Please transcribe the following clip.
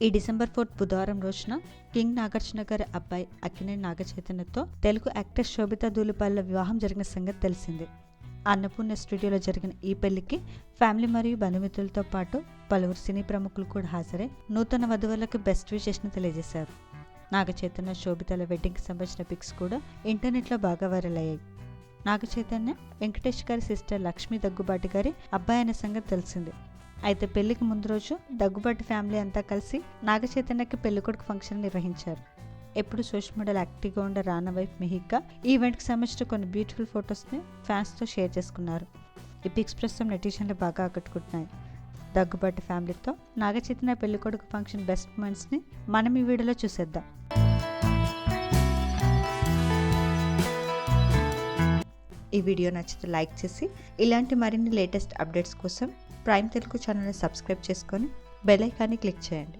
ఈ డిసెంబర్ 4 బుధవారం రోజున కింగ్ నాగార్జున గారి అబ్బాయి అక్కినేని నాగచైతన్యతో తెలుగు యాక్ట్రెస్ శోభితా ధూళిపాల వివాహం జరిగిన సంగతి తెలిసిందే. అన్నపూర్ణ స్టూడియోలో జరిగిన ఈ పెళ్లికి ఫ్యామిలీ మరియు బంధుమిత్రులతో పాటు పలువురు సినీ ప్రముఖులు కూడా హాజరై నూతన వధువులకు బెస్ట్ విషెస్ను తెలియజేశారు. నాగచైతన్య శోభితాల వెడ్డింగ్కి సంబంధించిన పిక్స్ కూడా ఇంటర్నెట్లో బాగా వైరల్ అయ్యాయి. నాగచైతన్య వెంకటేష్ గారి సిస్టర్ లక్ష్మీ దగ్గుబాటి గారి అబ్బాయి అనే సంగతి తెలిసిందే. అయితే పెళ్లికి ముందు రోజు దగ్గుబాటి ఫ్యామిలీ అంతా కలిసి నాగచైతన్యకి పెళ్లికొడుకు ఫంక్షన్ నిర్వహించారు. ఎప్పుడు సోషల్ మీడియాలో యాక్టివ్గా ఉండే రానా వైఫ్ మిహికా ఈ ఈవెంట్కి సంబంధించిన కొన్ని బ్యూటిఫుల్ ఫొటోస్ని ఫ్యాన్స్తో షేర్ చేసుకున్నారు. ఈ పిక్స్ ప్రస్తుతం నెటిజన్లు బాగా ఆకట్టుకుంటున్నాయి. దగ్గుబాటి ఫ్యామిలీతో నాగచైతన్య పెళ్లికొడుకు ఫంక్షన్ బెస్ట్ మూమెంట్స్ని మనం ఈ వీడియోలో చూసేద్దాం. ఈ వీడియో నచ్చితే లైక్ చేసి ఇలాంటి మరిన్ని లేటెస్ట్ అప్డేట్స్ కోసం ప్రైమ్ తెలుగు ఛానల్ని సబ్స్క్రైబ్ చేసుకొని బెల్ ఐకాన్ని క్లిక్ చేయండి.